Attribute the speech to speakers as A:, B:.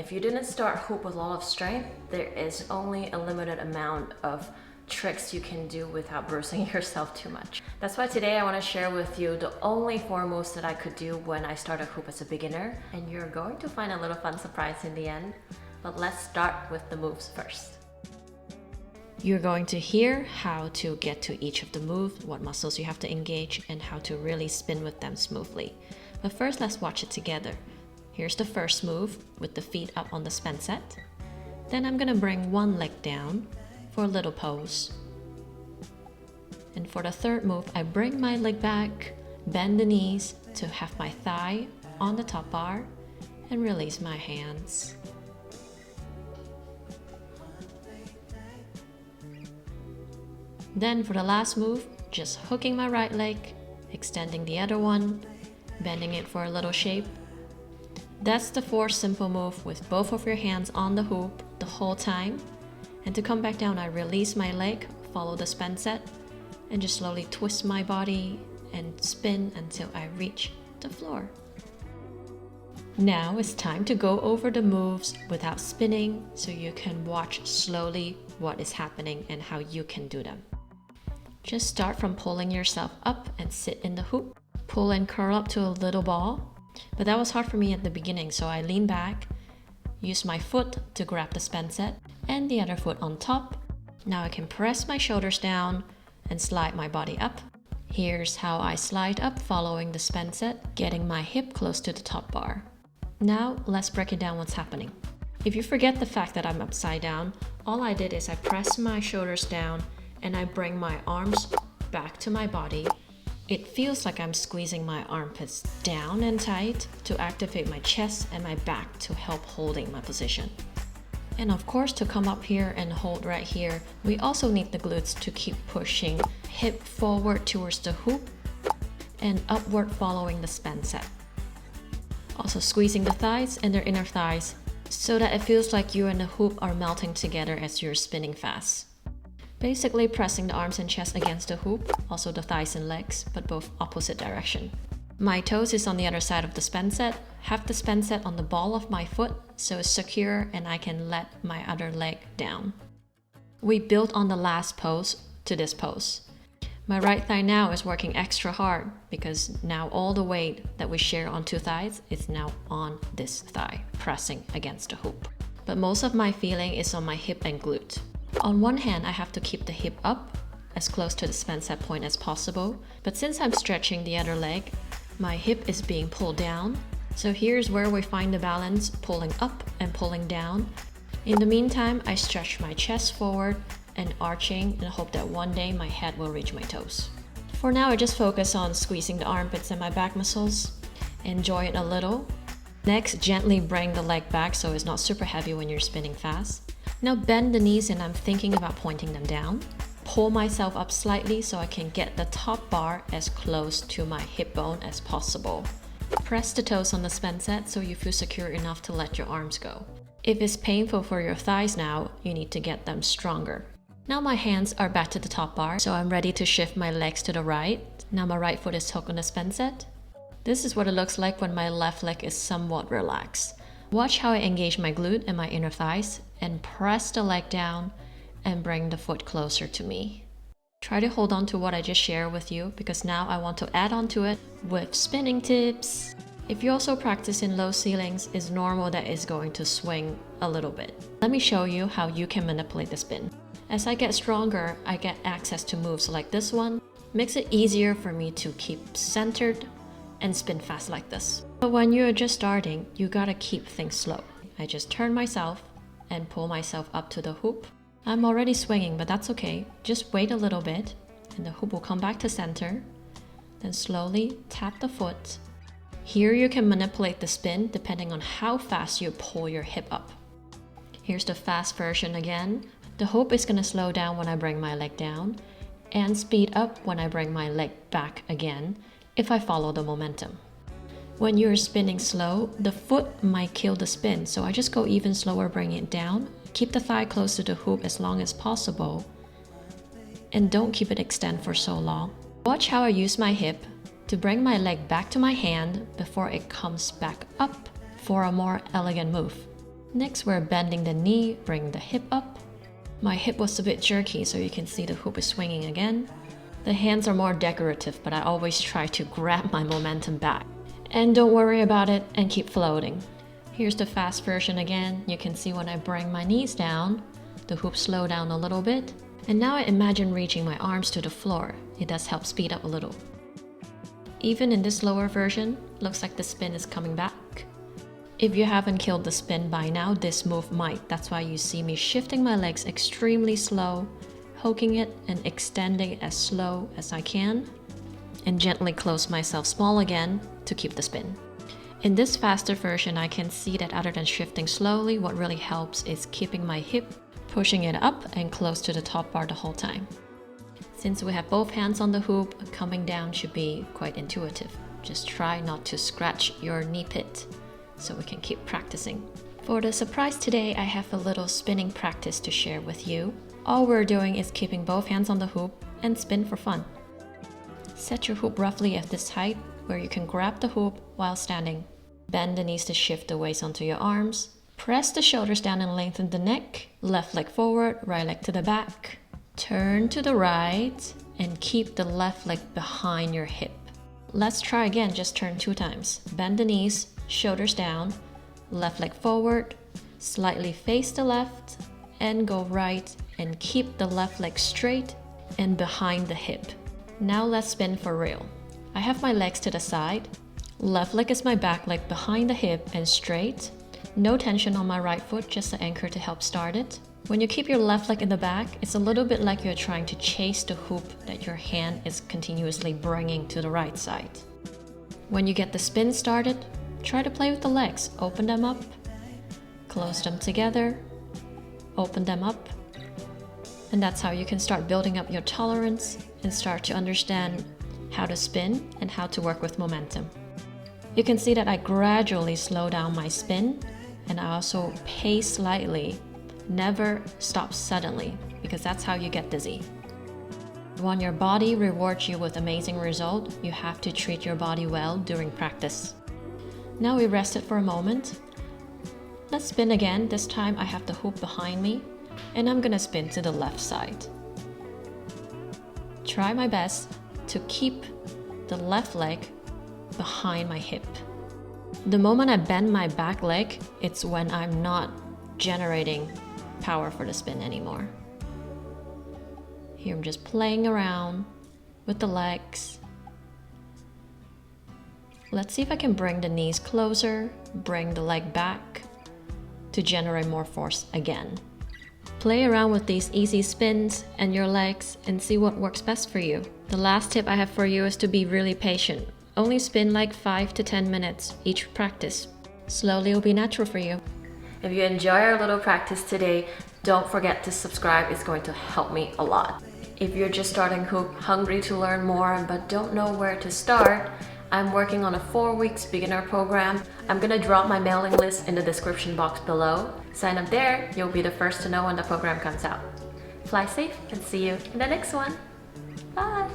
A: If you didn't start hoop with a lot of strength, there is only a limited amount of tricks you can do without bruising yourself too much. That's why today I want to share with you the only 4 moves that I could do when I started hoop as a beginner, and you're going to find a little fun surprise in the end. But let's start with the moves first. You're going to hear how to get to each of the moves, what muscles you have to engage, and how to really spin with them smoothly. But first, let's watch it together. Here's the first move with the feet up on the Spanset. Then I'm gonna bring one leg down for a little pose. And for the third move, I bring my leg back, bend the knees to have my thigh on the top bar, and release my hands. Then for the last move, just hooking my right leg, extending the other one, bending it for a little shape. That's the 4 simple move with both of your hands on the hoop the whole time. And to come back down, I release my leg, follow the Spanset, and just slowly twist my body and spin until I reach the floor. Now it's time to go over the moves without spinning so you can watch slowly what is happening and how you can do them. Just start from pulling yourself up and sit in the hoop. Pull and curl up to a little ball. But that was hard for me at the beginning, so I lean back, use my foot to grab the Spanset, and the other foot on top. Now I can press my shoulders down and slide my body up. Here's how I slide up following the Spanset, getting my hip close to the top bar. Now let's break it down what's happening. If you forget the fact that I'm upside down, all I did is I press my shoulders down and I bring my arms back to my body. It feels like I'm squeezing my armpits down and tight to activate my chest and my back to help holding my position. And of course, to come up here and hold right here, we also need the glutes to keep pushing hip forward towards the hoop and upward following the Spanset. Also squeezing the thighs and their inner thighs so that it feels like you and the hoop are melting together as you're spinning fast. Basically pressing the arms and chest against the hoop, also the thighs and legs, but both opposite direction. My toes is on the other side of the Spanset. Have the Spanset on the ball of my foot so it's secure and I can let my other leg down. We built on the last pose to this pose. My right thigh now is working extra hard because now all the weight that we share on 2 thighs is now on this thigh, pressing against the hoop. But most of my feeling is on my hip and glute. On one hand, I have to keep the hip up as close to the Spanset point as possible, but since I'm stretching the other leg, my hip is being pulled down. So here's where we find the balance, pulling up and pulling down. In the meantime, I stretch my chest forward and arching and hope that one day my head will reach my toes. For now, I just focus on squeezing the armpits and my back muscles. Enjoy it a little. Next, gently bring the leg back so it's not super heavy when you're spinning fast. Now bend the knees and I'm thinking about pointing them down. Pull myself up slightly so I can get the top bar as close to my hip bone as possible. Press the toes on the Spanset so you feel secure enough to let your arms go. If it's painful for your thighs now, you need to get them stronger. Now my hands are back to the top bar, so I'm ready to shift my legs to the right. Now my right foot is hooked on the Spanset. This is what it looks like when my left leg is somewhat relaxed. Watch how I engage my glute and my inner thighs and press the leg down and bring the foot closer to me. Try to hold on to what I just shared with you because now I want to add on to it with spinning tips. If you also practice in low ceilings, it's normal that it's going to swing a little bit. Let me show you how you can manipulate the spin. As I get stronger, I get access to moves like this one. Makes it easier for me to keep centered and spin fast like this. But when you're just starting, you gotta keep things slow. I just turn myself and pull myself up to the hoop. I'm already swinging, but that's okay. Just wait a little bit and the hoop will come back to center. Then slowly tap the foot. Here you can manipulate the spin depending on how fast you pull your hip up. Here's the fast version again. The hoop is gonna slow down when I bring my leg down and speed up when I bring my leg back again if I follow the momentum. When you're spinning slow, the foot might kill the spin, so I just go even slower, bring it down. Keep the thigh close to the hoop as long as possible, and don't keep it extend for so long. Watch how I use my hip to bring my leg back to my hand before it comes back up for a more elegant move. Next, we're bending the knee, bring the hip up. My hip was a bit jerky, so you can see the hoop is swinging again. The hands are more decorative, but I always try to grab my momentum back. And don't worry about it and keep floating. Here's the fast version again. You can see when I bring my knees down, the hoop slow down a little bit. And now I imagine reaching my arms to the floor. It does help speed up a little. Even in this lower version, looks like the spin is coming back. If you haven't killed the spin by now, this move might. That's why you see me shifting my legs extremely slow, hooking it and extending as slow as I can, and gently close myself small again to keep the spin. In this faster version, I can see that other than shifting slowly, what really helps is keeping my hip, pushing it up and close to the top bar the whole time. Since we have both hands on the hoop, coming down should be quite intuitive. Just try not to scratch your knee pit so we can keep practicing. For the surprise today, I have a little spinning practice to share with you. All we're doing is keeping both hands on the hoop and spin for fun. Set your hoop roughly at this height where you can grab the hoop while standing. Bend the knees to shift the waist onto your arms. Press the shoulders down and lengthen the neck. Left leg forward, right leg to the back. Turn to the right and keep the left leg behind your hip. Let's try again, just turn 2 times. Bend the knees, shoulders down, left leg forward, slightly face the left, and go right and keep the left leg straight and behind the hip. Now let's spin for real. I have my legs to the side. Left leg is my back leg behind the hip and straight. No tension on my right foot, just the anchor to help start it. When you keep your left leg in the back, it's a little bit like you're trying to chase the hoop that your hand is continuously bringing to the right side. When you get the spin started, try to play with the legs. Open them up, close them together, open them up. And that's how you can start building up your tolerance and start to understand how to spin and how to work with momentum. You can see that I gradually slow down my spin, and I also pace slightly. Never stop suddenly, because that's how you get dizzy. When your body rewards you with amazing result, you have to treat your body well during practice. Now we rested for a moment. Let's spin again. This time I have the hoop behind me, and I'm gonna spin to the left side. Try my best to keep the left leg behind my hip. The moment I bend my back leg, it's when I'm not generating power for the spin anymore. Here I'm just playing around with the legs. Let's see if I can bring the knees closer, bring the leg back to generate more force again. Play around with these easy spins and your legs and see what works best for you. The last tip I have for you is to be really patient. Only spin like 5 to 10 minutes each practice. Slowly it'll be natural for you. If you enjoy our little practice today, don't forget to subscribe. It's going to help me a lot. If you're just starting hoop, hungry to learn more, but don't know where to start, I'm working on a 4 weeks beginner program. I'm gonna drop my mailing list in the description box below. Sign up there, you'll be the first to know when the program comes out. Fly safe and see you in the next one. Bye!